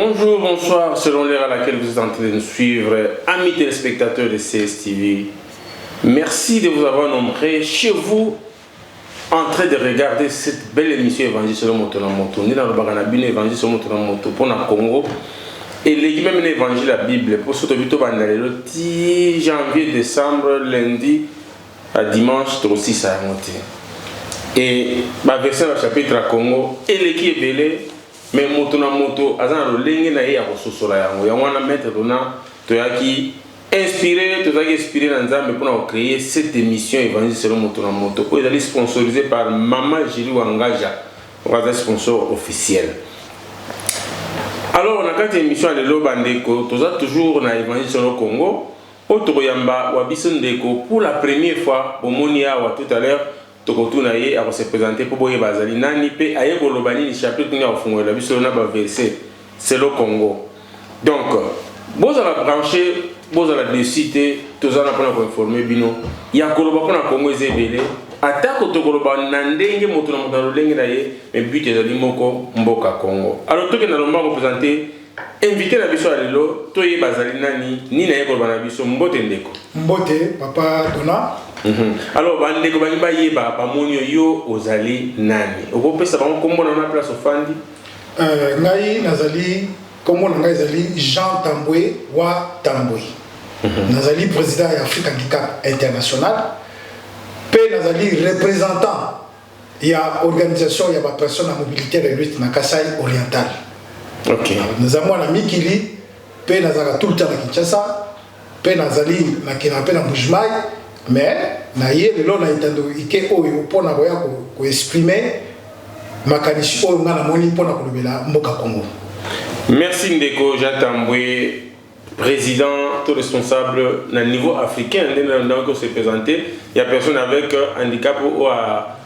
Bonjour, bonsoir, selon l'heure à laquelle vous êtes en train de nous suivre, amis téléspectateurs de CSTV. Merci de vous avoir nombreux chez vous en train de regarder cette belle émission Évangile selon Moto. Nous avons un évangile selon Moto pour le Congo. Et les même l'évangile la Bible pour ce que le 10 janvier, décembre, lundi à dimanche, aussi ça a monté. Et ma version du chapitre à Congo, et l'équipe est belle. Mais moto azana lolenge na ye ya kososola yango ya wana maître dona toyaki inspiré na nzambe pour créer cette émission Évangile selon moto oyo ezali sponsorisé par Mama Jiri Wangaja, un sponsor officiel. Alors on a quand émission à lelo bandeko toza toujours na Évangile selon Congo otoyamba wa biso ndeko pour la première fois au monia wa tout à l'heure Tokotuna ye a se présenter pour boye bazali nani pe aye kolobani ni chapitre ni afungola biso na ba verset c'est le Congo. Donc boza la brancher boza la déciter tozana pona ko informer bino ya koloba pona Congo ezebele atako tokoloba na ndenge moto na moto lolenge na ye mais but ezali moko mboka Congo. Alors toke na lomba ko présenter invité la biso alelo toye bazali nani ni na ye koloba na biso mbote ndeko mbote papa Dona. Alors, bandeko banyiba yeba bamonyo yo ozali nani. Okopesa bango kombo na place ofandi? Ngai nazali kombo na ngai zali Jean Tambwe wa Tambwe. Nazali président ya Afrique Handicap International. Pe nazali représentant ya organisation ya ba personnes à mobilité réduite na Kasai Oriental. OK. Nazamwa na Mikili pe nazaka tout le temps na Kinshasa. Pe nazali na Kinape na Mbujimai. Mais na ye lelo na itando ike oyo pona boya ko exprimer makanishi oyo ngana moni pona kolobela mboka Congo. Merci Ndeko Jatambwe, président tout responsable na niveau africain dans se présenter, il y a personne avec handicap ou à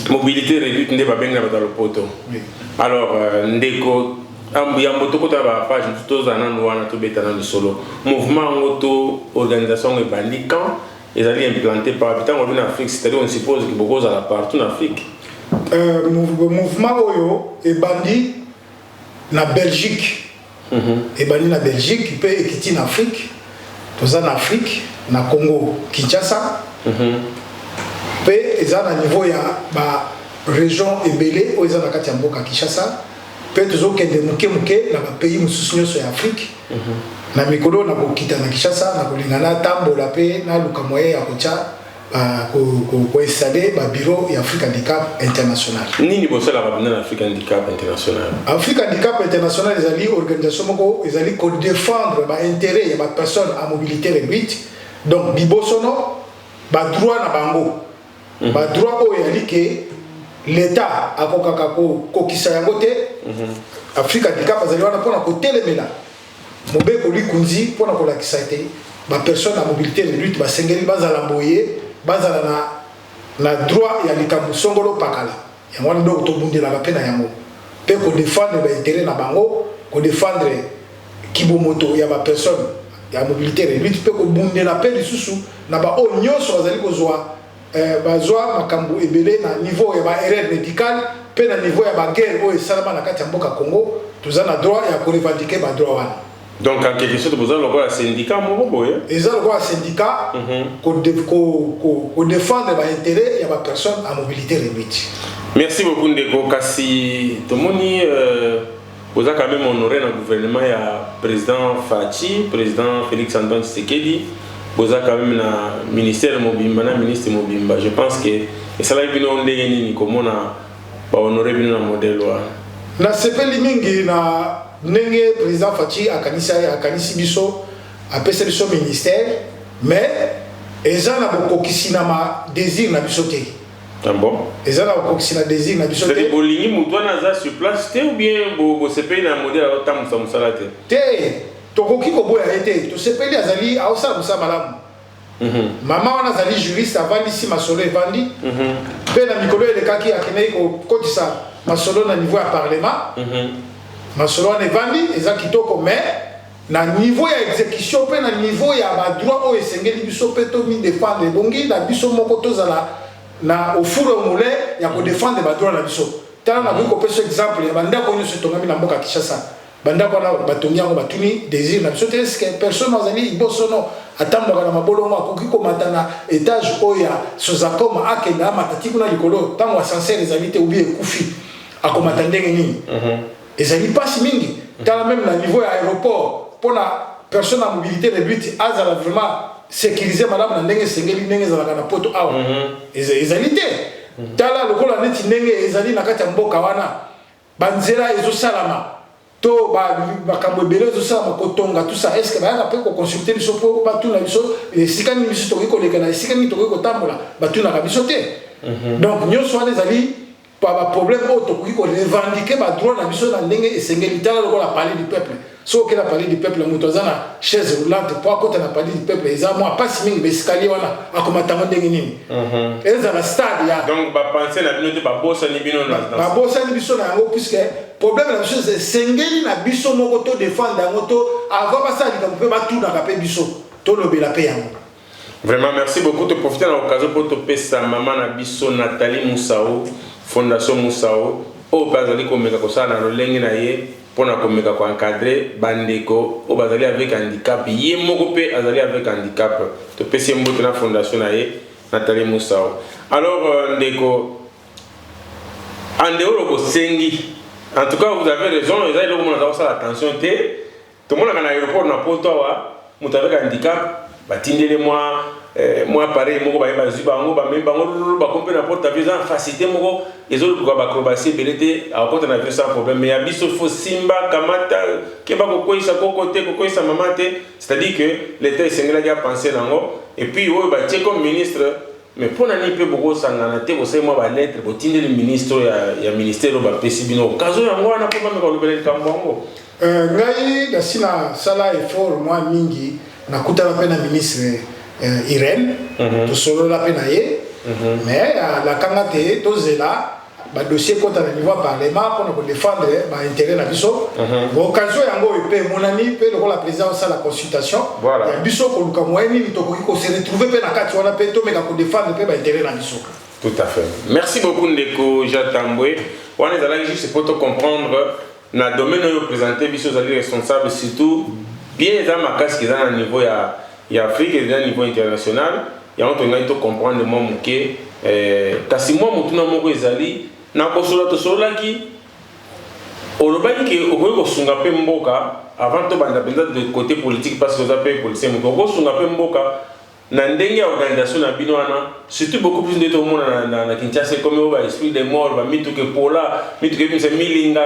mobilité réduite ndé ba benga ba dans le poto. Alors Ndeko Ambiambo tokota ba page tous anano wana to betana ni solo mouvement auto organisation et bandit quand ils allaient implanter par habitant en Afrique, c'est-à-dire on suppose que beaucoup à la partout en Afrique. Mouvement oyo et bandit na Belgique. Et bandit na Belgique peut ekiti en Afrique. Tous en Afrique, na Congo, Kinshasa. Pe ezana niveau ya ba région ebele o ezana kati ya mboka Kinshasa. Peut-être que des muke na pays mususu nyonso ya Afrique na mikolo na kokita na Kinshasa na kolingana tambola pe na luka moyen ya kocha ko installer ba bureau ya Afrique Handicap International. Nini bosala ba na Afrique Handicap International? Afrique Handicap International ezali organisation moko ezali ko défendre ba intérêt ya ba personnes à mobilité réduite. Donc bibosono ba droit na bango. Ba droit o yali ke l'État a kokisa yango te. Afrique Handicap azali wana pona ko telemela mobeko likunzi pona ko lakisa te ba personne à mobilité réduite ba sengeli bazala boye bazala na droit ya likambo songolo pakala yango wana ndo to bundela ba pena yango pe ko défendre ba intérêt na bango ko défendre kibomoto ya ba personne ya mobilité réduite pe ko bundela pe lisusu na ba o nyonso azali kozwa bazwa makambo ebele na niveau ya ba erreur médicale pe na niveau ya ba guerre o esalama na kati ya mboka Congo toza na droit ya ko revendiquer ba droit wana. Donc en quelque sorte vous avez le syndicat moko boye ezali le syndicat ko défendre ba intérêt ya ba personne à mobilité réduite. Merci beaucoup Ndeko kasi tomoni vous avez quand même honoré le gouvernement ya président Fachi, président Félix Antoine Tshisekedi. Vous avez quand même le ministère Mobimba, le ministre Mobimba. Je pense que ça va être comme on a honoré le modèle. Na sepeli mingi na nenge président Fachi akanisi biso apesa biso ministère mais eza na bokokisi na ma désir na biso te. Ah bon? Eza na bokokisi na désir na biso te. C'est bolingi mutwana za sur place te ou bien bo sepeli na modèle tamu sa musala te? Te tokoki koboya ete to sepeli azali aosala musa malamu. Maman wana azali juriste avandi si masolo evandi. Pe na mikolo elekaki akenei ko kotisa masolo na niveau ya parlement. Masolo wana evandi eza kitoko mais na niveau ya exécution pe na niveau ya ba droit o esengeli biso pe to mi défendre bongi na biso moko tozala na ofuro moulin ya ko défendre ba droit na biso. tala na ko pesa exemple ya banda ko nyuso tongami na mboka Kinshasa banda ko na batongi yango batuni désir na biso te est-ce que personne azali bosono atamboka na mabolongo akoki komata na étage oya sozakoma akenda matati kuna likolo tango ascenseur ezali te ou bien kufi akomata ndenge nini ezali pasi mingi tala même na niveau ya aéroport pona personne à mobilité réduite azala vraiment sécuriser madame na ndenge sengeli ndenge zalaka na poto awa ezali te tala lokola neti ndenge ezali na kati ya mboka wana banzela ezosalama to bakambo ebele ezosalama kotonga tout ça est-ce que bayaka mpe koconsulte biso mpo batuna biso esika nini biso tokoki koleka na esika nini tokoki kotambola batunaka biso te donc nyonso wana ezali baproblème oyo tokoki korevendique badroit na biso na ndenge esengeli tala lokola palais du peuple soki na palais du peuple moto aza na chaise roulante po akota na palais du peuple eza mwa pasi mingi baescalier wana akomatango ndenge nini ezala stade ya donc bapense na bino te babosani bino babosani biso na yango puisque problème na biso esengeli na biso moko to défendre yango to avant basala likambo mpe batunaka mpe biso tolobela mpe yango. Vraiment merci beaucoup de profiter de l'occasion pour te pesa maman na biso Nathalie Moussao Fondation Moussao o bazali komeka kosala na lolenge na ye pona komeka ko encadrer bandeko o bazali avec handicap ye moko pe azali avec handicap to pesa mbote na fondation na ye Nathalie Moussao. Alors ndeko andeo ko sengi en tout cas vous avez raison ils ont le monde ça attention té tout le monde na aéroport na poto wa mutu avec handicap batindele moi pareil moko ba bazu bango ba même bango ba compter na porte avion en facilité moko ezolo ko ba acrobatie belete a porte na avion sans problème mais abiso fo simba kamata ke ba ko isa kokote ko isa mamate c'est-à-dire que l'état sengela ya penser nango et puis o ba tie comme ministre mais pour nani pe boko sangana te ko sai mo ba lettre ko tindele ministre ya ministère ba pesi bino kazo yango na ko ba me ko lobele kambongo ngai dasina sala effort moi mingi nakutana pe na ministre Irène to solo la pe na ye mais la kanga te to zela ba dossier kota na niveau parlement pour nous défendre ba intérêt na biso occasion yango pe monani pe le la présidence à la consultation ya biso ko luka moyeni ni to ko se retrouver pe na kati wana pe to meka ko défendre pe ba intérêt na biso. Tout à fait. Merci beaucoup Ndeko Jatambwe. On est allé juste pour te comprendre na domaine où présenter biso zali responsable surtout bien dans ma casque dans un niveau il y a Afrique et dans niveau international il y a on doit comprendre moi que kasi moi mutuna moko ezali na kosola to sola ki olobaki ke okoki kosunga pe mboka avant to banda penza de côté politique parce que ça peut politicien moko kosunga pe mboka na ndenge ya organisation na bino wana surtout beaucoup plus de tout le monde na Kinshasa comme au esprit des morts ba mitu ke pola mitu ke c'est milinga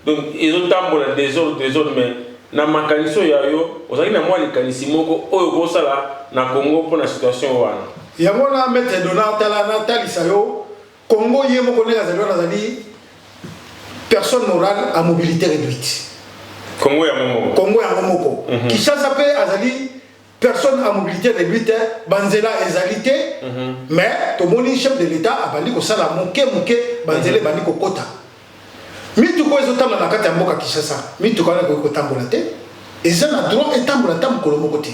donc ils ont tambola des autres mais na makaniso ya yo ozali na mwa likanisi moko oyo kosala na Congo pour la situation wana yango na mete donata la natalisa yo Congo yé moko nega zali personne morale à mobilité réduite Congo ya momoko Kinshasa pe azali personne à mobilité réduite banzela ezalité mais to moni chef de l'état abali ko sala moke banzela bandi ko kota mitu ko ezotamba na kati ya mboka Kinshasa mitu ko na ko tambola te eza na droit etambola tamkolo moko te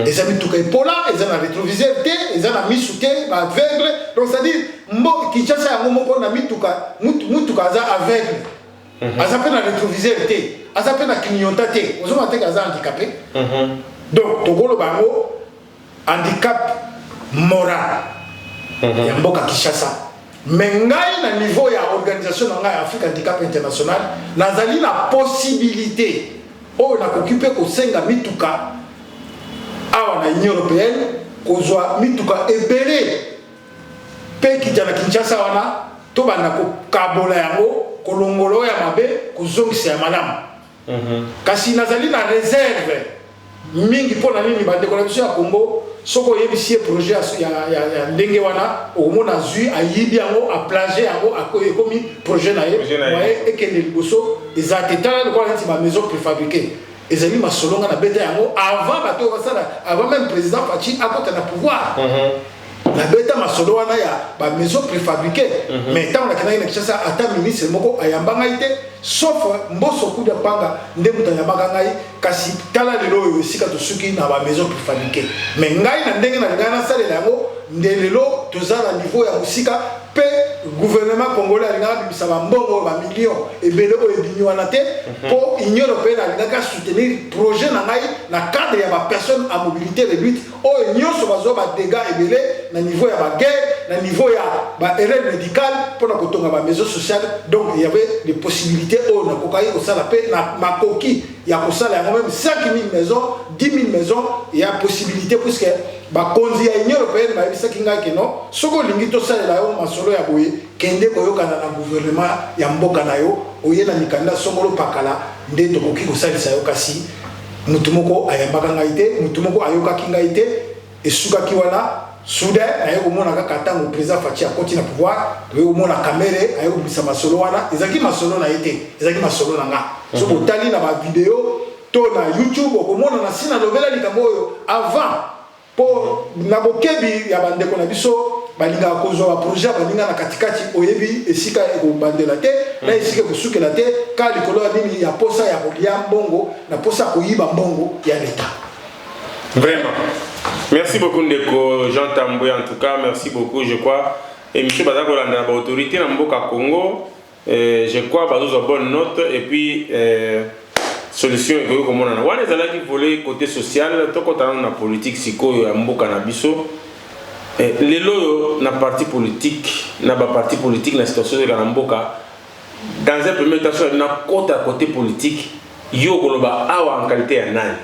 eza mitu ko epola eza na rétroviseur te eza na misu te ba aveugle donc c'est à dire mbo Kinshasa ya moko na mitu ka za aveugle aza pe na rétroviseur te aza pe na clignota te ozoma te kaza handicapé donc tokolo bango handicap moral ya mboka Kinshasa mais ngai na niveau ya organisation na ngai Afrique Handicap International nazali na possibilité o na kokipe ko senga mituka awa na Union Européenne kozwa mituka ebele pe kitana Kinshasa wana to bana ko kabola yango kolongolo ya mabe kozongisa ya malamu kasi nazali na réserve mingi pona nini ba décoration ya Congo soko yebisi projet ya ndenge wana omona zui ayibi yango a plager yango akomi projet na ye waye ekende liboso ezate tala ko nti ba maison préfabriquée ezali masolonga na beta yango avant bato basala avant même président Fachi akota na pouvoir la beta masolo wana ya ba maison préfabriquée mais tant na kana Kinshasa ata ministre moko ayambanga ite sauf mboso kuda panga ndemu tanyambanga ngai kasi tala lelo esika to suki na ba maison préfabriquée mais ngai na ndenge na ngana sala yango ndelelo tozala niveau ya musika pe gouvernement congolais alinga bimisa ba mbongo ba millions ebele o ebinyo wana te pour union européenne alinga soutenir projet na ngai na cadre ya ba personnes à mobilité réduite o nyonso bazo ba dégâts ebele na niveau ya ba guerre na niveau ya ba erreur médicale pour na kotonga ba maison sociale. Donc il y avait des possibilités o na kokai ko sala pe na makoki ya ko sala ya même 5000 maisons 10 000 maisons. Il y a possibilité puisque ba konzi ya union européenne ba bisaki ngai ke non soko lingi to sala la yo masolo ya boye kende koyokana na gouvernement ya mboka na yo oyena mikanda songolo pakala nde tokoki kosalisa yo kasi mutu moko ayambaka ngai te mutu moko ayokaki ngai te esukaki wana soudain aye komona kaka ntango président Faci akoti na pouvoir toye komona kamere aye kobimisa masolo wana ezalaki masolo na ye te ezalaki masolo na nga soki otali na bavideo to na YouTube okomona na sina lobela likambo oyo avant po na bokebi ya bandeko na biso balinga kozwa ba projet balinga na katikati oyebi esika ekobandela te na esika ekosukela te ka likolo ya nini ya posa ya kolia mbongo na posa koyiba mbongo ya leta. Vraiment. Merci beaucoup Ndeko Jean Tamboué, en tout cas merci beaucoup. Je crois et monsieur Bazako la autorité na mboka Congo, je crois bazo bonne note et puis solution que comme on a wana zala qui voler côté social to ko tana na politique siko ya mboka na biso lelo na parti politique na ba parti politique na situation de la mboka dans un premier temps na côté politique yo koloba awa en qualité ya nani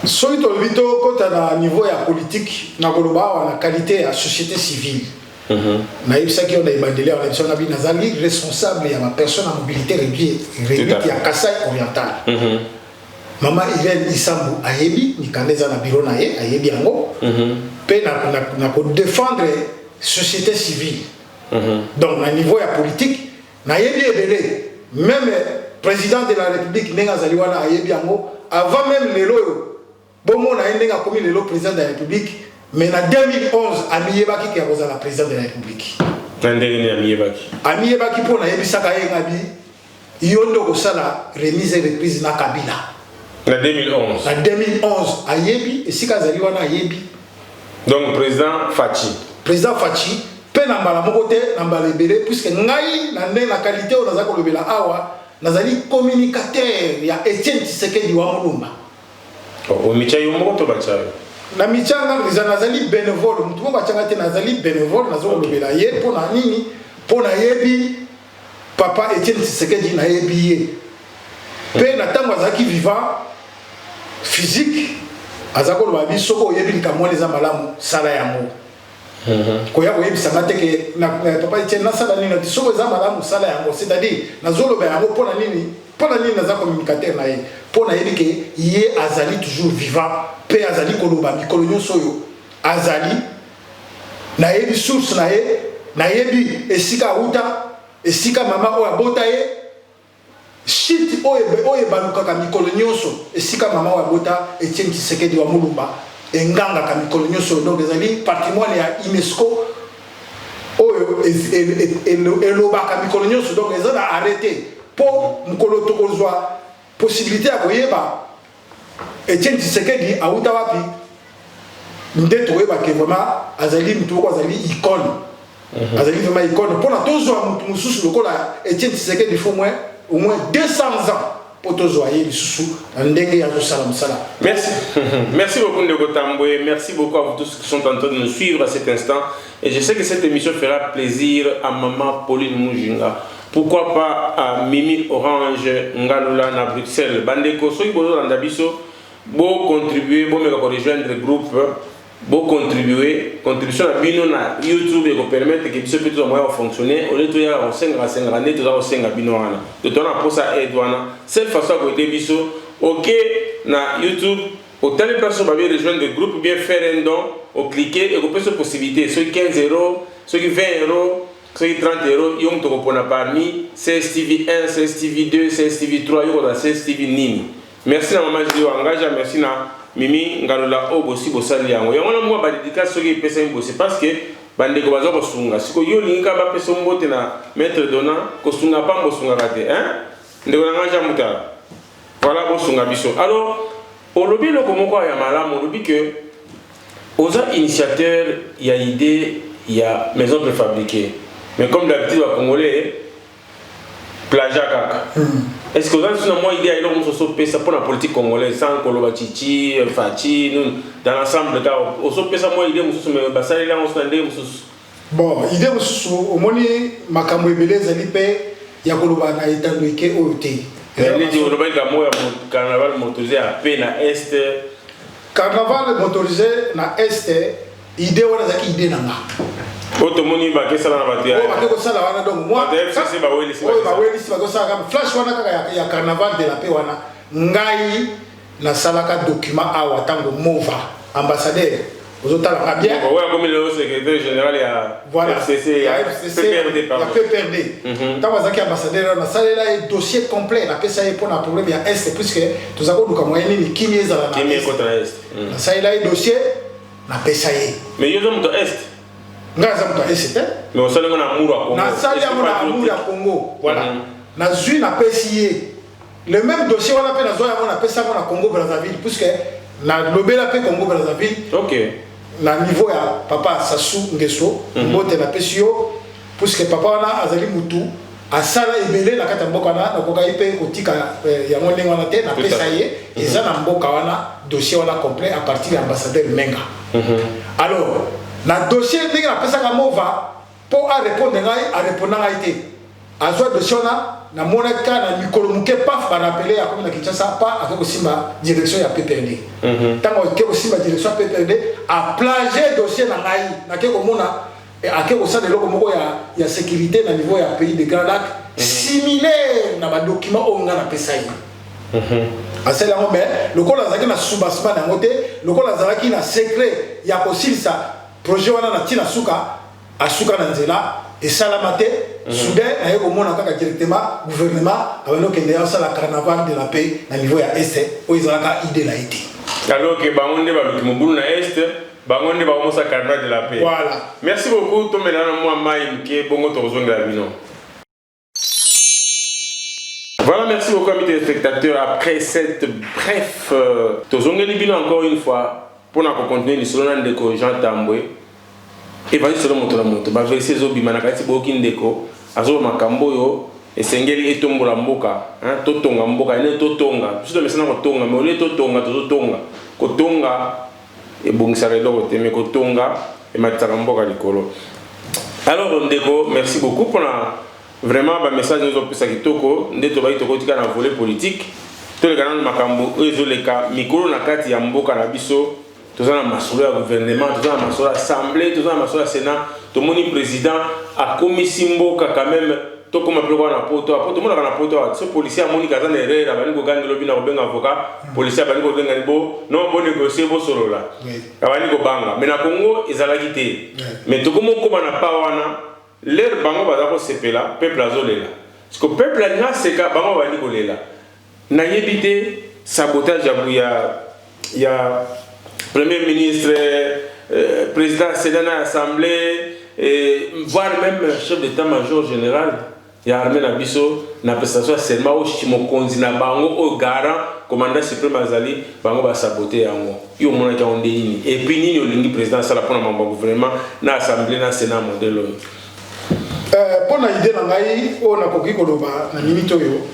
soki tolobi tokota na niveau ya politique na koloba awa na qualité ya société civile. Naïbsaki on a ebandeli on a biso nabi nazali responsable ya ma personne à mobilité réduite ya Kasai oriental. Mama Irène Isambu ayebi ni kaneza na bureau na ye ayebi yango pe na ko défendre société civile. Donc na niveau ya politique na yebi ebele même président de la République nenga zali wana ayebi yango avant même lelo bomo na nenga komi lelo président de la République. Mais en 2011, Amiyebaki qui a posé la présidente de la République. Amiyebaki pour la Yebisaka Yengabi, Yondo Kosala, remise et reprise na Kabila. En 2011. En 2011, Ayebi, et Sika Zaliwana Ayebi. Donc, président Faci. Président Faci, pe na mbala mokote, na mbala ebele, puisque ngai, na qualité, on a kolobela awa, nazali communicateur, ya Etienne Tshisekedi wa Mulumba. O micha yomoko to bachayo. Na michanga nazali bénévole mutu mo bachanga te nazali bénévole nazo lobela ye pona nini pona yebi papa Etienne Tshisekedi na yebi ye pe na tango azaki vivant physique azako loba biso ko yebi likamwa les malamu sala yango ko ya yebi sanga te ke na papa Etienne na sala nini soko za malamu sala yango c'est-à-dire nazo loba yango pona nini naza communicateur na ye pona yebi ke ye azali toujours vivant pe azali koloba mikolo nyonso oyo azali na yebi source na ye na yebi esika uta esika mama oyo abota ye shit oyo balukaka mikolo nyonso esika mama oyo abota Etienne Tshisekedi wa Mulumba enganga ka mikolo nyonso. Donc ezali patrimoine ya UNESCO oyo elobaka mikolo nyonso. Donc ezala arrêté pour mukolo tokozwa possibilité ya koyeba Etienne Tshisekedi auta wapi nde toyeba ke vraiment azali mutu ko azali icône. Azali vraiment icône pour na tozwa mutu mususu lokola Etienne Tshisekedi faut au moins 200 ans pour tozwa ye lisusu ndenge ya zosala musala. Merci. Merci beaucoup Ndeko Tamboué. Merci beaucoup à vous tous qui sont en train de nous suivre à cet instant et je sais que cette émission fera plaisir à maman Pauline Mujinga. Pourquoi pas à Mimi Orange Ngalula na Bruxelles. Bandeko soki bozo landa biso bo contribuer bo meka ko rejoindre le groupe bo contribuer contribution na bino na YouTube et ko permettre que biso peut moyen fonctionner au lieu de ya o senga net to za senga bino wana de tona posa edwana cette façon ko te biso OK na YouTube au telle personne va bien rejoindre le groupe bien faire un don au cliquer et ko peut possibilité ceux 15 €, ceux 20 €, ceux 30 €, yom to ko pona parmi CSTV 1, CSTV 2, CSTV 3 yo da CSTV nini. Merci na maman Julio Angaja, merci na Mimi Ngalula Obosi Bosali yango. Yango na mwa ba dédicace soki pesa imbosi parce que bandeko bazo kosunga. Siko yo linga ba pesa mbote na maître donna kosunga pa mbosunga kate, hein? Ndeko na Angaja muta. Voilà bosunga biso. Alors, olobi loko moko ya malamu olobi que oza initiateur ya idée il y a maison préfabriquée. Mais comme d'habitude, les Congolais, plagiat kaka. Est-ce que vous avez une idée de pour la politique congolaise, sans Koloba Chichi, Fachi, dans l'ensemble de cas, vous avez une idée de Bassali, bon, l'idée de au moins, ma camouébélé, il y a Koloba na établi OT. Carnaval motorisé à peine à Est. Carnaval motorisé na Est, idée ou la idée nanga. Auto moni ba kesa na batia. Oh, ba ko sala wana donc moi. FCC ba weli si ba. Oh, ba weli si ba ko sala flash wana kaka ya carnaval de la paix wana. Ngai na salaka document awa tango mova ambassadeur. Ozotala bien. Ouais, comme le secrétaire général ya FCC ya PPRD pardon. Ya PPRD. Tango zaki ambassadeur na salela e dossier complet na pesa e pour na problème ya Est puisque tozako duka moyeni ni kimyeza na. Kimyeza contre Est. Na salela e dossier na pesa e. Mais yo zo Est. Ngaza mtu esete mais on sale na amour à Congo na sali na amour à Congo voilà na zui na PCA le même dossier on appelle na zoya on appelle ça na Congo Brazzaville puisque na lobela pe Congo Brazzaville OK na niveau ya papa Sassou Nguesso mbote na PCO puisque papa wana azali mutu asala ebele na kata mboka na koka ipe kotika ya ngone wana te na PCA eza na mboka wana dossier wana complet à partir de l'ambassadeur Menga alors na dossier ndenge na pesa ka mova pour a répondre ngai te azwa dossier na monaka na mikolo muke paf ba rappeler ya comme na Kinshasa pa avec simba direction ya PPRD tango ke simba direction ya PPRD a plagier dossier na ngai na ke ko mona ake ko sa de loko moko ya sécurité na niveau ya pays de Grand Lac similaire na ba document onga na pesa yi asala ngo mais lokola zaki na soubassement na ngote lokola zaki na secret ya kosilisa projet wana na tina asuka na nzela et salamate soudain na yeko mona kaka directement gouvernement abano kende ya sala carnaval de la paix na niveau ya Est o izalaka idée la été alors que bangonde ba mobulu na Est bangonde ba mosa carnaval de la paix voilà merci beaucoup to melana moi mai ke bongo to zonga bino. Voilà, merci beaucoup amis téléspectateurs. Après cette bref tozongeli bino encore une fois pour nous continuer l'histoire de Jean Tambwe et va sur moto la moto ba verser zo bimana kati boki ndeko azo makambo yo esengeli etombola mboka hein totonga mboka ene totonga biso mesana ko tonga mais ole totonga ko tonga e bongisa relo te mais ko tonga e mataka mboka likolo. Alors ndeko merci beaucoup pour vraiment ba message nous opesa kitoko ndeto ba itoko tika na volet politique to le canal makambo ezo leka mikolo na kati ya mboka na biso. Tout ça, masolo ya gouvernement, tout ça, masolo assemblée, tout ça, masolo sénat, tout le monde président a commis simboka quand même, tout comme appelé na poto, tout le monde a na poto, ce policier a moni kazan erreur, abani ko ganga lobi na ko benga avocat, policier abani ko benga bo, non bon négocier bo solo là. Abani ko banga, mais na Congo ezalaki te. Mais tout comme ko bana pa wana, l'air bango baza ko sepela, peuple azolela. Parce que peuple na seka bango bani ko lela. Na yebité sabotage ya Premier ministre, président de l'Assemblée, voire même chef d'état-major général, il y a armé Nabiso, na prestation seulement au Chimokonzi, na bango, au garant, commandant suprême Azali, bango va saboter yango. Il y a un monde qui a un déni. Et puis, il y a un président, ça la prend dans le gouvernement, dans l'Assemblée, dans le Sénat, modèle. Pour l'idée, on a compris que na limite yo.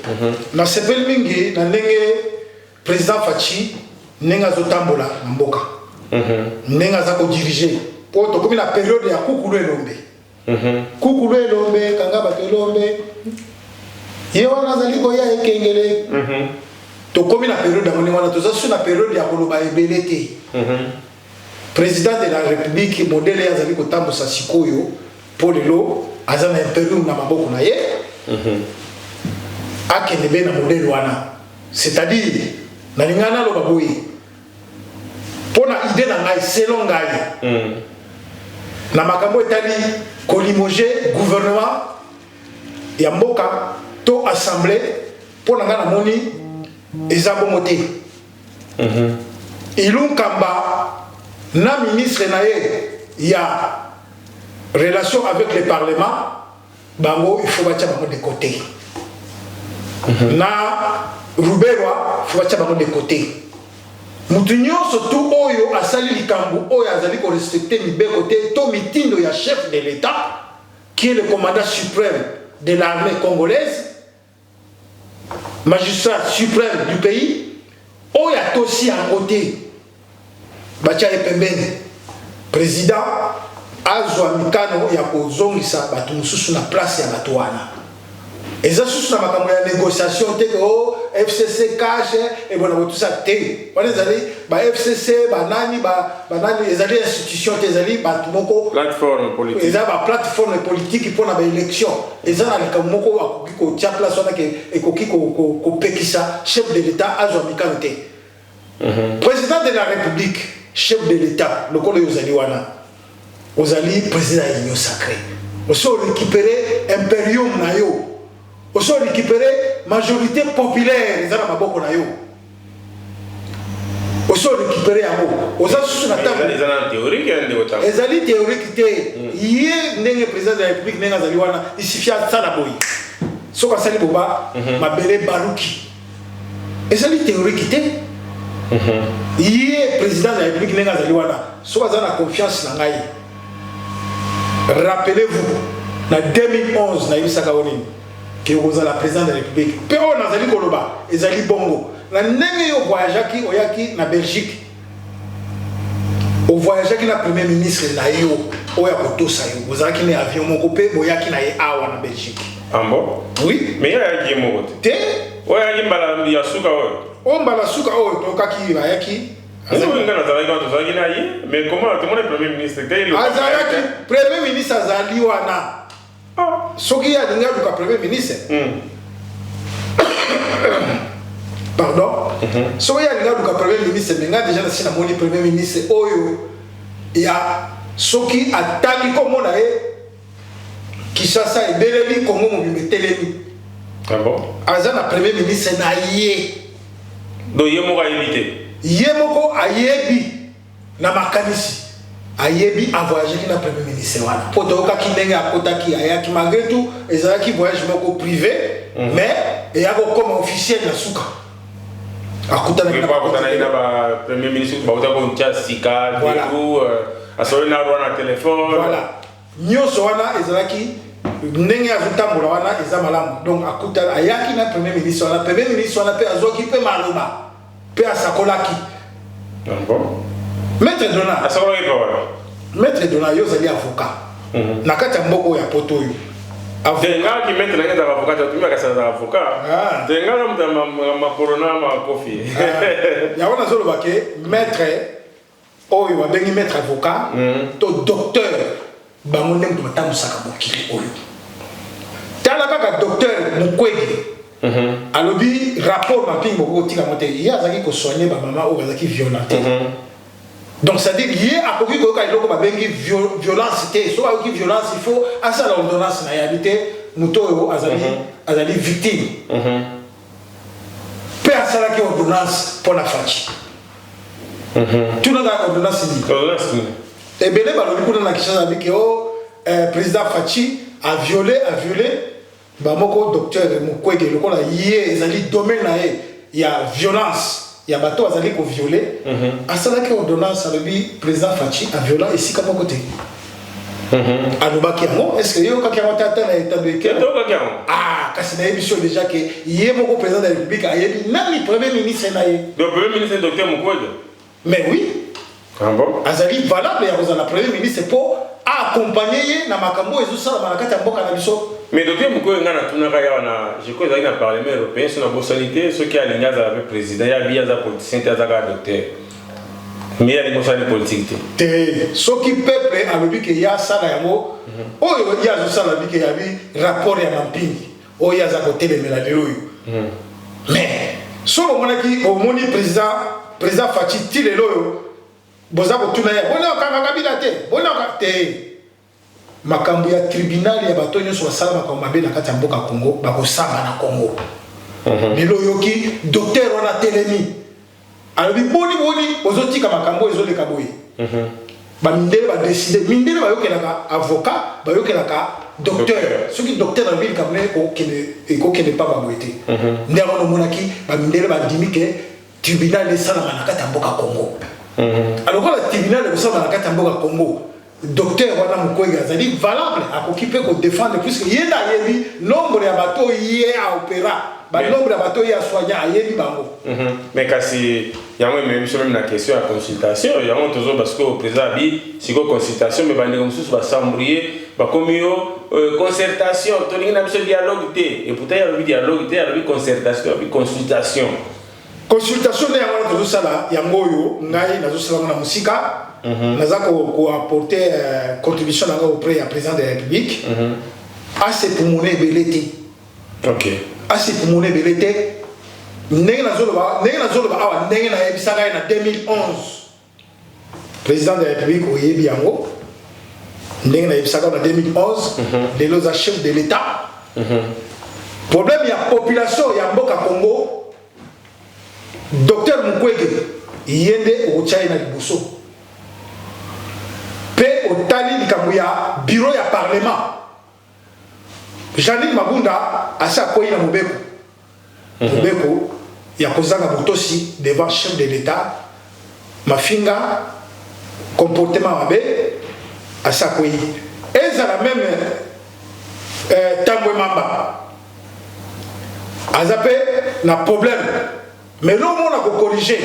Na sepel mingi, na ndenge président Fachi. Nenga zotambola na mboka nenga za ko diriger po to komi na période ya kukulu elombe kanga ba elombe ye wana zali ko ya ekengele to komi na période ngoni wana to zasu na période ya koloba ebelete président de la république modèle ya zali ko tambosa sikoyo po lelo azana imperium na maboko na ye akende be na modèle wana c'est-à-dire na lingana lo baboyi pona idée na ngai selon ngai na makambo etali ko limoger gouvernement ya mboka to assemblée pona nga na moni ezabo moté ilunkamba na ministre na ye ya relation avec le parlement bango il faut batia bango de côté na Ruberwa faut batia bango de côté mutu nyonso tu oyo asali likambo oyo bazali ko respecter mibeko te to mitindo ya chef de l'État qui est le commandant suprême de l'armée congolaise, magistrat suprême du pays, oya tosi à côté bacha epembene président azwa mikano ya kozongisa bato mususu na place ya bato wana. Eza susu na makambo ya négociation te ko FCC cash et bon tout ça te. Wana ezali ba FCC banani ezali institution te ezali bato moko plateforme politique. Eza ba plateforme politique pour na ba élection. Eza na likambo moko akoki ko tia place wana ke ekoki ko pekisa chef de l'État azwa mikano te. Président de la République, chef de l'État, le col Ozali wana. Ozali président de l'Union sacrée. On se récupérer impérium na yo. On se récupérer majorité populaire les ana maboko na yo. On se récupérer amo. Oza sous na table. Les ana théorique et ndeko. Ezali théorique te. Yé ndenge président de la République nenga zali wana isifia sana boy. Soka sali boba mabele baruki. Ezali théorique te. Yé président de la République nenga zali wana. Soka zana confiance na ngai. Rappelez-vous, en 2011, na Yusaka Onini, que vous êtes la présidente de la République. Pero na zali koloba, ezali bongo. Na ndenge yo voyagaki oyaki na Belgique. O voyagaki na premier ministre na yo, oya kotosa yo. Vous avez qui avion moko pe boyaki na ye awa na Belgique. Ah bon? Oui. Mais il y a qui moko te? Oya ki mbala ya suka oyo. O mbala suka oyo to kaki bayaki. Mais comment tout le monde est premier ministre? Premier ministre Azali wana. Soki ya dinga duka premier ministre. Pardon. Soki ya dinga duka premier ministre, menga déjà na sina moni premier ministre oyo ya soki atali komo na e Kinshasa ebeleli Congo mobimbe telemi. Ah bon? Azana premier ministre na ye. Do ye mo ga éviter. Yemoko ayebi na makanisi ayebi a voyager ki na premier ministre wana poto ka kindenge akotaki ayaki malgré tout ezalaki voyage moko privé mais eyako comme officiel na suka akutana na ba premier ministre ba utako ntia sika du asori na rona téléphone voilà nyoso wana ezalaki ndenge azutambola wana ezamalamu donc akutana ayaki na premier ministre wana pe azoki pe maloba Père Sakolaki. Bon. Maître Dona. Maître Dona, yo zali avocat. Nakata mboko ya poto yo. Denga qui maître nanga avocat, tu m'as cassé avocat. Denga ma corona ma kofi. Ya wana zolo bake maître oyo wa bengi maître avocat to docteur bangonde mtamu saka bokili oyo. Tala kaka docteur Mukwege. Alobi rapport mapping moko tika moté il y a zaki ko soigner ba maman ou zaki violenté donc ça dit il y a akoki ko ka iloko ba bengi violence té so ba ki violence il faut asa la ordonnance na yabité muto azali victime pe asa la ki ordonnance pour la fachi tu n'as pas ordonnance ni et belé ba lobi ko na kisha abi ke président Fachi a violé Bamoko docteur Mukwege lokola yé ezali domaine na y a violence y a bateau azali ko violer asala ki ordonnance alobi président Fachi a violent ici comme côté alobaki yango est-ce que yo kaki yango tata na état de cœur kasi na émission déjà que yé moko président de la République ayebi nani premier ministre na ye le premier ministre docteur Mukwege mais oui bon azali valable ya kozala premier ministre pour accompagner na makambo ezosala manakata mboka na biso. Mais docteur Mukwege ngana tunaka ya na je crois que dans le parlement européen sur la bossalité ceux qui alinga avec président ya bien za politicien ta za docteur mais ya les politique te ceux qui peuple alobi que ya sala yango oyo ya zo sala bi que ya bi rapport ya mampingi oyo ya za ko telemela lelo yo mais solo monaki au moni président Fachi tilelo yo boza ko tuna ya bona kanga kabila te bona te makambo ya tribunal ya bato nyonso basala makambo mabe na kati ya mboka Congo bakosamba na Congo lelo yoki docteur wana telemi alobi boni ozotika makambo ezoleka boye bamindele badeside mindele bayokelaka avocat bayokelaka docteur soki docteur na ville kamne ekokende pa baboye te nde yango nomonaki bamindele bandimi ke tribunal esalama na kati ya mboka Congo alors que le tribunal de ça dans la carte mboka Congo docteur wana Mukwege azali valable akokipe ko défendre puisque yenda yebi nombre ya bateau yé à opéra ba nombre ya bateau ya soigner yebi bango mais kasi yango même la question à consultation yango toujours parce que au président bi siko consultation mais bande comme sous ba sambrier ba komio concertation to linga biso dialogue té et pourtant il y a le dialogue té il y a le concertation puis consultation ne yango toujours sala yango yo ngai nazo sala na musika naza ko apporter contribution auprès du président de la République assez pour mon belete OK assez pour mon belete ndenge nazoloba awa ndenge na yebisaka na 2011 président de la République oyebi yango ndenge na yebisaka na 2011 lelo za chef de l'état problème ya population ya mboka Congo docteur Mukwege yende o China liboso pe otali likambo ya bureau ya parlement Janine Mabunda asa koyi na mobeko mobeko ya kozanga botosi devant chef de l'état mafinga comportement mabe asa koyi ezala même tambwe mamba azape na problème mais lo mona ko corriger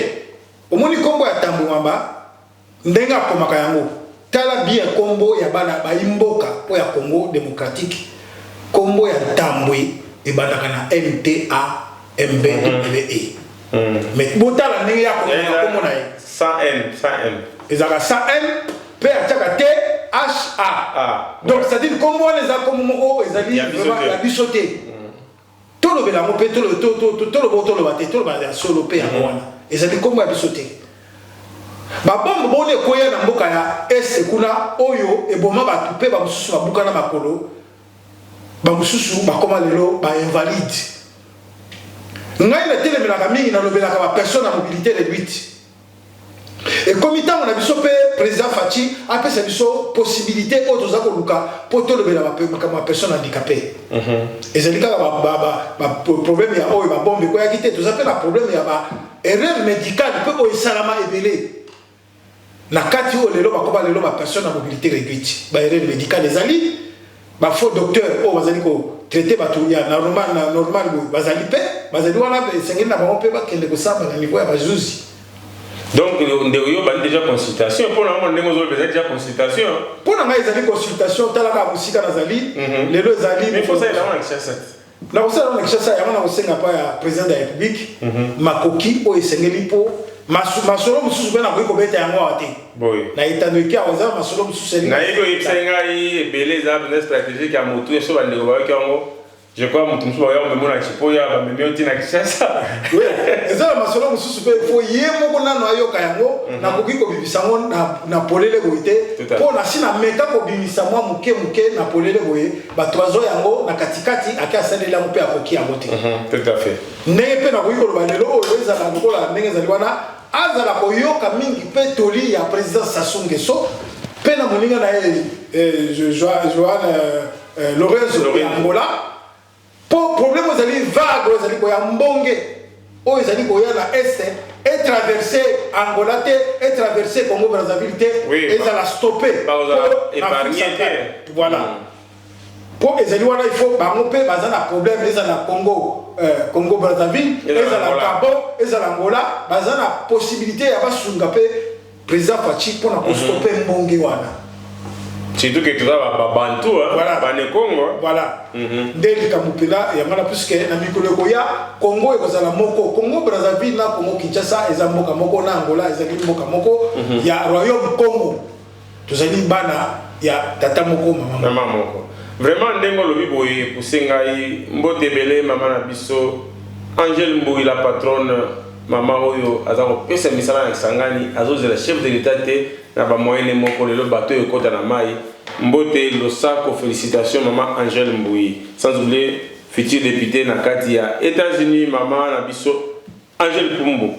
omoni kombo ya tambwe mamba ndenga komaka yango tala bien kombo ya bana ba imboka po ya Congo démocratique kombo ya tambwe e bandaka na MTAMBWE mais botala ndenge ya kombo na ye 100M ezaka 100M pe ataka T H A donc c'est à dire kombo les a comme moko ezali ya bisoté tolo bela mo pe tolo bate tolo ba ya solo pe ya wana ezali kombo ya bisoté babombo bone koya na mboka ya ese kuna oyo eboma batu pe bamususu babuka na makolo bamususu bakoma lelo ba invalide ngai na telemelaka mingi na lobelaka ba personne à mobilité réduite et comme itango na biso pe président Fachi apesa biso possibilité auto za koluka po tolobela ba personne handicapée ezali kaka ba problème ya oyo ba bombe koya kite to zapela problème ya ba erreur médicale pe ko isalama ebele na kati o lelo bakoba lelo ba personne à mobilité réduite ba erreur médicale ezali ba faux docteur o bazali ko traiter batu ya normal bazali pe bazali wana sengeli na bango pe ba kende ko samba na niveau ya bajuzi donc ndeko ba déjà consultation pour la monde ndeko zo déjà consultation pour na mai ezali consultation talaka musika nazali lelo ezali mais faut ça là on a ça na osala na kishasa ya mwana kosenga pa ya président de la République makoki o esengeli po masolo mususu bena ko beta yango ate boy na itanoki awaza masolo mususu eli na yiko yipsenga yi belé za business stratégique ya motu eso ba ndeko ba yango je crois mutu mususu ba yango mona chipo ya ba memi oti na kishasa oui ezala masolo mususu pe fo yemo ko nano ayoka yango na koki ko bibisango na polele boite po na sina meka ko bibisa mwa muke na polele boye ba toazo yango na katikati akasalela mo pe akoki yango te tout à fait ndenge pe na koki ko ba lelo o ezala ngola ndenge ezali wana azala koyoka mingi pe toli ya président Sassou Nguesso pe na moninga na Joan Lorenzo ya Angola po problème ezali vague ezali ko ya mbonge o ezali ko ya na est et traverser Angola te et traverser Congo Brazzaville te ezala stopper voilà po ezali wana il faut bango pe bazana problème ezala Congo Brazzaville ezala Gabon ezala Angola bazana possibilité ya basunga pe président Fachi pour na stopper mbonge wana surtout que tu vas à Bantu voilà bane Congo voilà ndeli kamupela ya mala puisque na mikolo ko ya Congo ekozala moko Congo Brazzaville na Congo Kinshasa ezamboka moko na Angola ezali mboka moko ya Royaume Congo tozali bana ya tata moko mama moko vraiment ndengo lobi boye kusengai mbote belé mama na biso Angèle Mboui la patronne mama oyo azako pesa misala na Kisangani azozela chef de l'état te na ba moyenne moko lelo bato ekota na mai mbote losako félicitations maman Angèle Mboui sans oublier futur député na kati ya États-Unis maman na biso Angèle Pumbu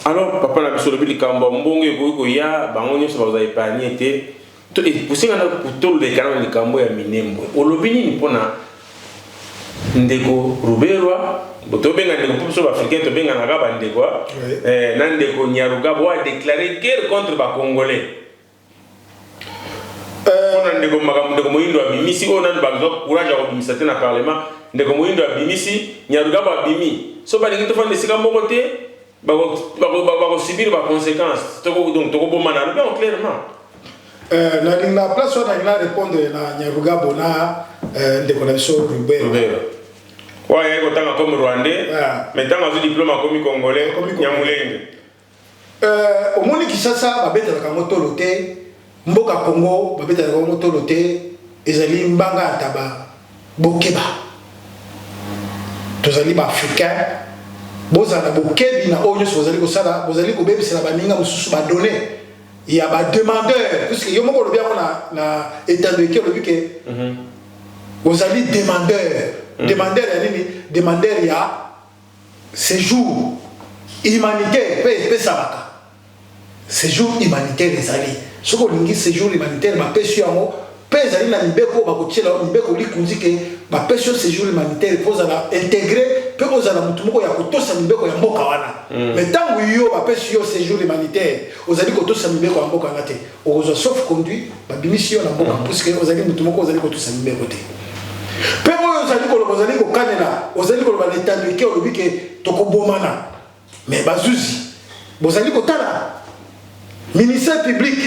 alors papa na biso lobi likambo mbongo ko ya bango nyoso baza épargner te to e pusinga na kutolo de kana likambo ya minembo olobi nini pona ndeko Ruberwa to benga ndeko popso africain to benga na kaba ndeko na ndeko Nyarugabo a déclaré guerre contre ba congolais on ndeko makambo ndeko moyindo abimisi on nan ba courage ko bimisa te na parlement ndeko moyindo abimisi Nyarugabo abimi so ba ndeko to fande sika moko te ba subir ba conséquences donc to ko bomana clairement na place on a répondre na Nyarugabo na ndeko na biso Rubero ouais ko tanga comme rwandais mais tanga zo diplôme comme congolais Nyamulenge au moni Kinshasa babeta ka motolo te mboka Congo babeta ka motolo te ezali mbanga taba bokeba tozali ba africain bozana bokebi na onyo bozali ko sala bozali ko bebisela baninga mususu ba donner il y a des demandeurs puisque yo moko lobia na état de qui lobi que vous allez demandeur ya nini demandeur ya séjour humanitaire pe sabaka séjour humanitaire ezali soko lingi séjour humanitaire ba pesu yango pe ezali na mibeko ba kotiela mibeko likunzi ke ba pesu séjour humanitaire pour za intégrer pe ozala mutu moko ya kotosa mibeko ya mboka wana mais tangu yo ba pesu yo séjour humanitaire ozali kotosa mibeko ya mboka ngate okozwa sauf conduit ba bimisi yo na mboka puisque ozali mutu moko ozali kotosa mibeko te pe oyo ozali kokanela ozali koloba l'état de qui olobi ke tokobomana mais bazuzi bozali kotala ministère public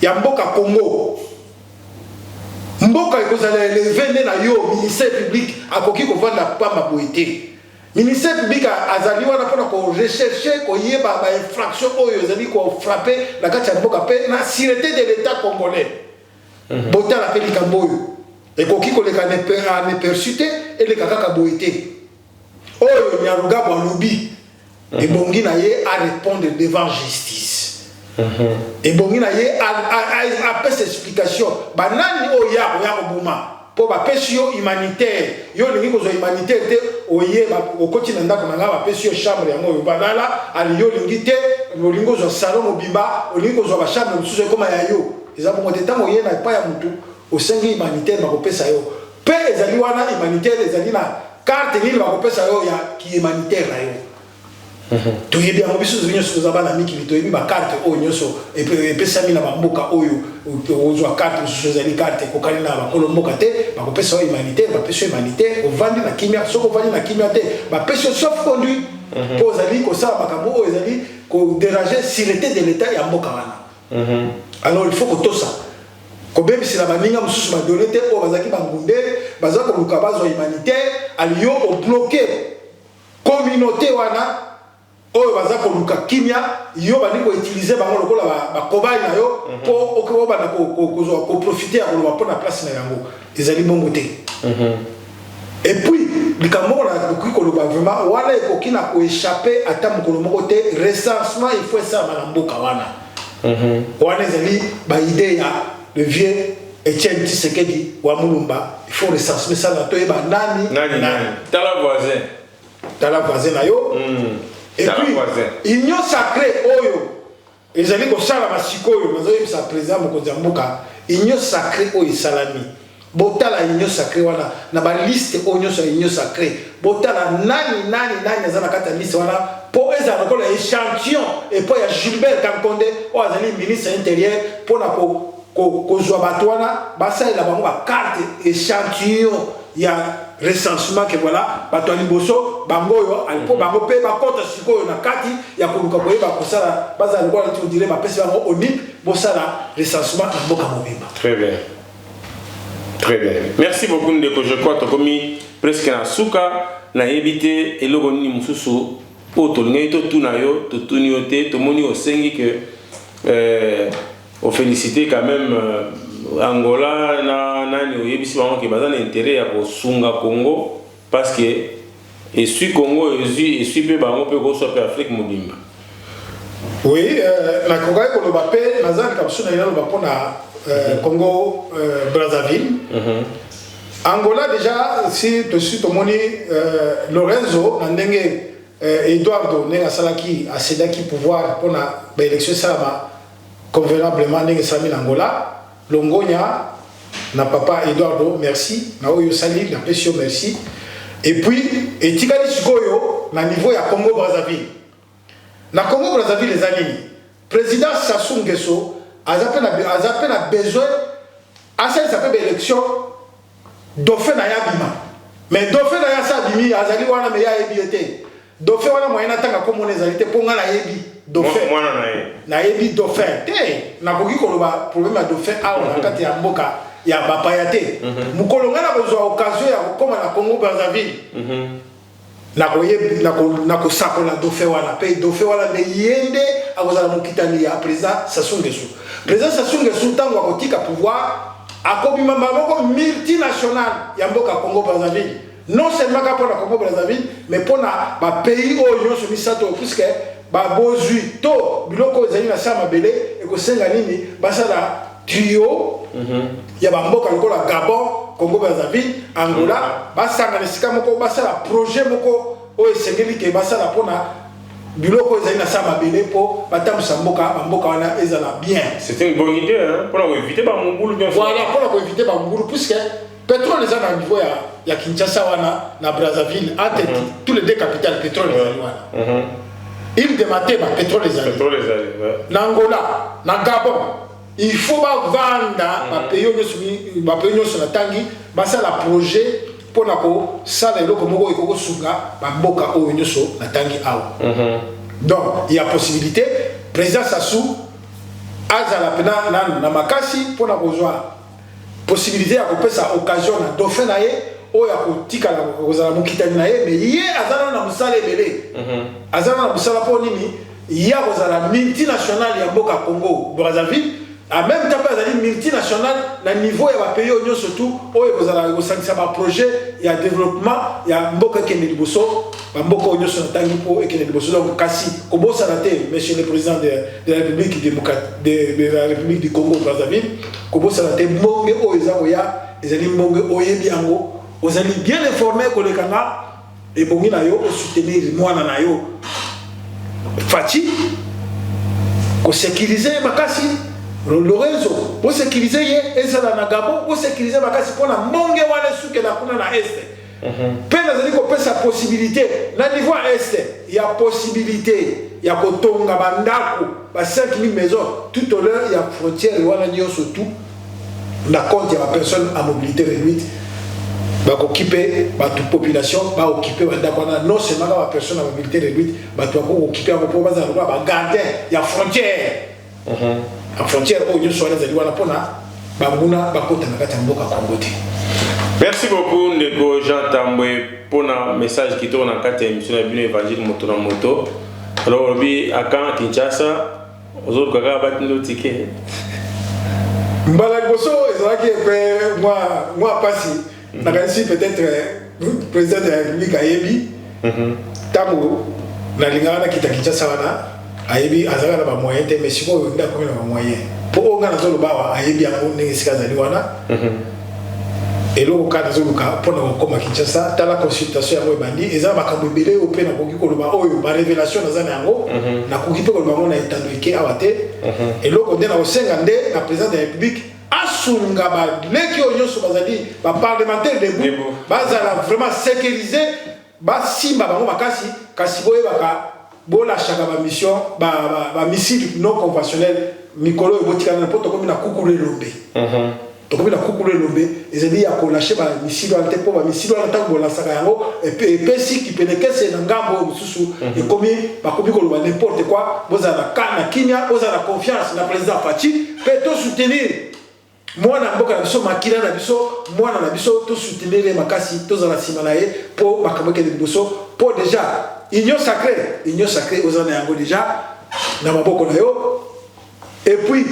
ya mboka Congo mboka ekozala élevé na yo ministère public akoki kovanda pamba boité ministère public azali wana pona ko rechercher ko yeba ba infraction oyo ezali ko frapper na kati ya mboka pe na sûreté de l'état congolais botala pe likamboyo ekoki koleka ne persute eleka kaka boité oyo Nyarugabo alobi ebongi na ye a répondre devant justice ebongi na ye a pesa explication banani oyo ya kobuma po ba pesi yo humanitaire yo lingi kozwa humanitaire te oye okoti na ndako na nga ba pesi yo chambre yango yo banala ali yo lingi te olingi kozwa salon mobimba olingi kozwa ba chambre mosusu ekoma ya yo eza bongo te ntango oye na epai ya mutu osengi humanitaire bakopesa yo pe ezali wana humanitaire ezali na carte nini bakopesa yo ya ki humanitaire na yo toyebi yango biso nyonso toza bana mikili toyebi bakarte oyo nyonso epesami na bamboka oyo ozwa carte mosusu ezali carte ekokani na bakolo mboka te bakopesa yo humanitaire bapesi yo humanitaire ovandi na kimia soki ovandi na kimia te bapesi yo sauf conduit mpo ozali kosala makambo oyo ezali kodéranger sûreté de l'état ya mboka wana alors il faut kotosa kobebisela baninga mosusu badone te oyo bazalaki bangunde baza koluka bazwa humanitaire ali yo obloke communauté wana oyo baza koluka kimia yo bandi koutilize bango lokola bakobai na yo mpo okobana koprofite ya koloba mpo na place na yango ezali bongo te et puis likambo moko nakoki koloba vraiment wana ekoki na koéchappe ata mokolo moko te recensement il faut esala na mboka wana wana ezali baide ya le vieux Etienne Tshisekedi wa Mulumba il faut recensement ça na toyeba nani tala voisin na yo et puis union sacrée oyo ezali kosala masikoyo nazoyebisa président mokonzi ya mboka union sacrée oyo esalami botala union sacrée wana na baliste oyo nyonso ya union sacrée botala nani aza na kati ya liste wana mpo ezala lokola échantillon epo ya Gilbert Kankonde oyo azali ministre intérieur mpona kozwa bato wana basalela bango bakarte échantillon ya recensement que voilà bato ya liboso bango oyo alipo bango mpe bakota sikoyo na kati ya koluka koyeba kosala bazala lokola ti odire bapesi bango onip bosala recensement na mboka mobimba. Très bien. Très bien. Merci beaucoup ndeko, je crois tokomi presque na suka na yebite eloko nini mususu po tolingai to tuna yo to tuni yo te tomoni osengi que on féliciter quand même Angola nani oyebisi bango ke baza na intérêt ya kosunga Congo parce que esui Congo esui pe bango pe ko so pe Afrique mobimba. Oui, la Congo ko lo bape nazali ka suna ina lo bapona Congo Brazzaville. Angola déjà si to suis to moni Lorenzo ndenge Eduardo nenga salaki asedaki pouvoir pona ba élection salama convenablement ndenge sami Angola Longonia na papa Eduardo merci na oyo sali na pesio merci Et puis, et Tikali Sikoyo, na niveau ya Congo Brazzaville. Na Congo Brazzaville, les amis, président Sassou Nguesso a besoin, à cette élection, Dauphin na Yabima. Mais Dauphin na Yabimi, Azali wana me ya ebi. Dauphin wana moyen atanga comme on les a été pour nga na yebi. Dauphin. Na yebi Dauphin. Na koki koloba problème à Dauphin a on a kati ya mboka. Il y a Bapayate. Mukolonga na besoin occasion ya comme na Congo Brazzaville. Na ko sako na Dauphin wana pe Dauphin wana ne yende akozala mokitani ya président Sassou Nguesso. Président Sassou Nguesso tango akotika pouvoir akobima maboko multinational ya mboka Congo Brazzaville. Non seulement pour la Congo Brazzaville mais pour na pays oyo so misato puisque ba bozui to biloko ezali na sama belé e ko senga nini basala trio ya bamboka lokola Gabon, Congo Brazzaville, Angola, basanga nesika moko basala projet moko o esengeli ke basala pona biloko ezali na sama belé po batamisa mboka bamboka wana ezala bien. C'est une bonne idée hein pour éviter ba mongulu bien. Voilà, pour éviter ba mongulu puisque pétrole ezali na niveau ya Kinshasa wana na Brazzaville entre tous les deux capitales pétrole ezali wana. Il dématé ba pétrole ezali. Pétrole ezali. Na Angola, na Gabon. Il faut vendre ma pays sur la tangi, la projet pour la co, ça les locaux mogo et coco suga, ma boca au nyoso, la tangi ao. Donc il y a possibilité, président Sassou, à la pena na makasi pour la besoin possibilité à couper sa occasion na dauphin nae, ou ya kotika la kozala mokitani nae, mais yé azala na musala ebele, azala na musala pour nini, yé kozala multinational ya boka Congo Brazzaville. En même temps, il y a multinational, le niveau de pays surtout, où il y a un projet, il y a développement, il y a un boka qui est liboso, un boka qui est liboso. Donc, Kassi, comme vous savez, monsieur le président de la République de la République du Congo Brazzaville, comme vous savez, Mbonge Oezaoya, ils allaient Mbonge Oyebiango, vous allez bien informer que les Kana et Bongi Nayo soutenir moi Nayo. Fati, qu'on sécurise Makassi. Lorenzo, pour sécuriser et ça na Gabon, pour sécuriser Makassi pour la monge wale souke na kuna na est. Pena zali ko pesa possibilité na niveau est, il y a possibilité, il y a kotonga bandako, ba 5000 maisons tout au long il y a frontière wala nyo surtout na compte ya personne à mobilité réduite. Ba occuper ba toute population, ba occuper bandako na non seulement la personne à mobilité réduite, ba to ko occuper ko ba za ba garder il y a frontière. En frontière où nous sommes allés à merci beaucoup Ndeko Jean Tambwe pour le message qui tourne en 4 émissions de l'évangile moto na moto. Alors aujourd'hui à quand Kinshasa aux autres gars battent nos tickets. Mbalagoso ezaki pe moi passé na kanisi peut-être président de la République ayebi tango na lingana kita Kinshasa wana ayebi azaka na ba moyen te mais siko nda ko na ba moyen pour onga na zolo bawa ayebi yango ndenge sika zali wana et lo ka na zolo ka pour na koma Kinshasa ta la consultation ya bandi eza makambo ebele o pe na koki ko loba oyo ba révélation na zana yango na koki pe ko loba na etandoike awate et lo ko ndena o senga nde na président de la République asunga ba leki onyo so bazali ba parlementaire debout bazala vraiment sécuriser ba simba bango makasi kasi boye baka bola chaka ba mission ba missile non conventionnel mikolo ebotika na poto comme na kukule lombe to comme na kukule lombe ezali ya ko lâcher ba missile ante po ba missile ante ko la saka yango et puis qui penekese na ngambo mususu et comme ba kobi ko n'importe quoi boza na kana kinya boza na confiance na président Fati peut to soutenir moi na mboka na biso makila na biso moi na biso to soutenir les makasi to za la simanaye po bakaboke de biso pour déjà union sacrée aux années yango déjà na maboko na yo et puis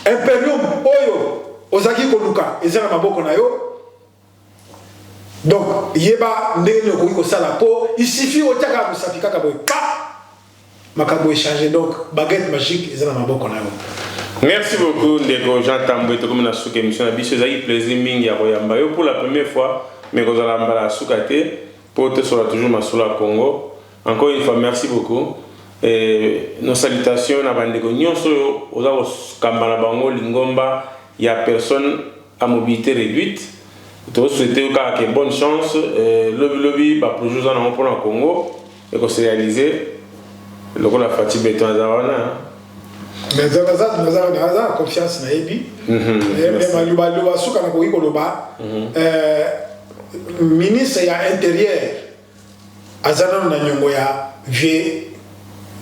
imperium oyo ozaki koluka eza na maboko na yo donc yeba ndenge ko ko sala po il suffit otaka musafika ka boy pa makabo échanger donc baguette magique eza na maboko na yo. Merci beaucoup Ndeko Jean Tambwe to comme na souka émission na biso ezaki plaisir mingi ya koyamba yo pour la première fois mais ko zala mbala soukate pour te sera toujours masula Congo. Encore une fois, merci beaucoup. Et nos salutations à Bandeko Nyonso, aux Kambala Bango, Lingomba, il y a personne à mobilité réduite. Tu as souhaité une bonne chance. Le projet pour le Congo et qu'on se réalise. Le coup, la fatigue est en Zawana. Mais nous avons confiance dans Ebi. Ministre ya intérieur azana na nyongo ya vieux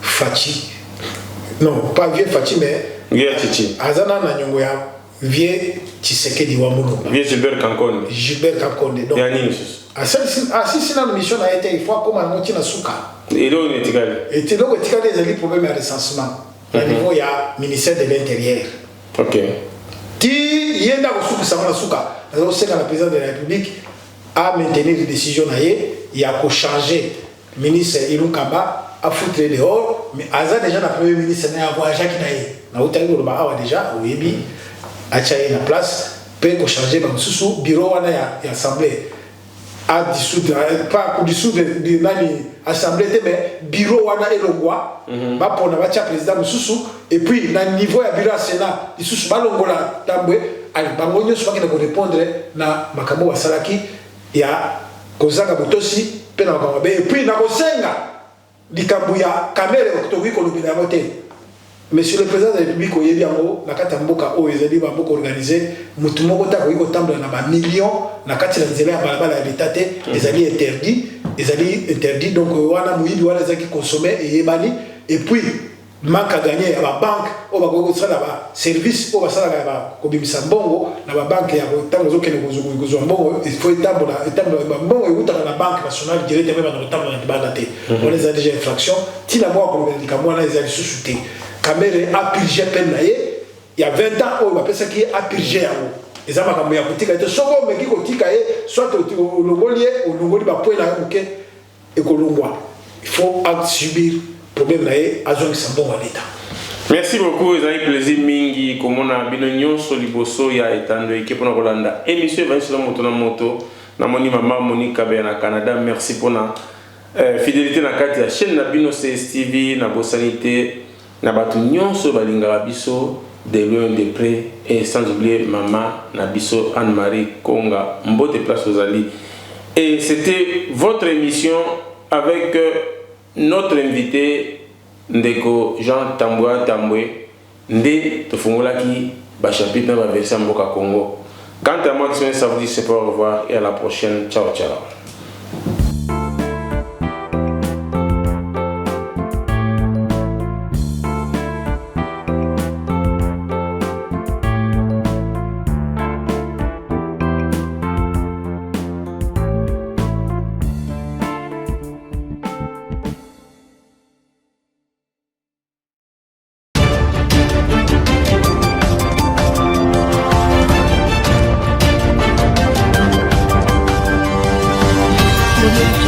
Fachi. Non, pas vieux Fachi mais vieux Chichi. Azana na nyongo ya vieux Tshisekedi wa Mulumba. Vieux Gilbert Kankonde. Gilbert Kankonde. Donc si la mission a été il faut comme un moti na suka. Et là on est égal. Et tu donc égal les problèmes de recensement. Au niveau il y a ministère de l'intérieur. OK. Ti yenda ko suka sama na suka. Alors c'est la présidente de la République à maintenir les décisions, il y a qu'à changer le ministre Ilou Kaba à foutre dehors, mais Aza déjà le premier ministre n'a pas Jacques Naïe. N'a pas eu le déjà, au Yébi, à Tchaï la place, peut changer le sous bureau à l'Assemblée. À dissoudre, pas pour dissoudre l'Assemblée, mais bureau à et le roi, pour le président sous et puis, dans le niveau du bureau Sénat, il sous Balongola, Tamboué, allez, Bangonio, soit qu'il faut répondre à Makamo Salaki. Il y a Kozanga Botosi, et puis na Kosenga, Dikambuya, Kamere, Octobre, Monsieur le Président de la République, il y a la Katamboka, ils ont organisé, Moutumoko, na millions, na Katina Zela, Balabala, Habitate, ils allaient interdits, donc on a mouillé, on les a consommés et Yébani, et puis, manque à gagner à la banque, on va faire la service, on va faire la Kobimsambongo, la banque, il y a autant de gens qui il faut établir la banque nationale directement dans le temps de la date. On les a déjà infraction, si la mort comme on les a sous-souté. Caméré a purgé peine il y a 20 ans, on va penser qu'il a purgé à vous. Les amas comme il y a boutique, il y a souvent mais qui boutique, soit au Longolier, au Longolier, il et Colombois. Il faut subir. Merci beaucoup, ils ont eu plaisir mingi comme on a binonyo soliboso ya etando équipe na Rolanda. Émission va sur moto na moto na moni mama Monica be na Canada. Merci pour na fidélité na kati ya chaîne na bino CSTV na bosanité na batu nyonso balinga biso de loin de près et sans oublier maman na biso Anne-Marie Konga mbote place aux Ali. Et c'était votre émission avec notre invité Ndeko Jean Tamboué Tamboué Ndé Tofungolaki Bachapitre dans la version Mboka Congo. Quant à moi, ça vous dit c'est pour au revoir et à la prochaine. Ciao ciao. Thank you.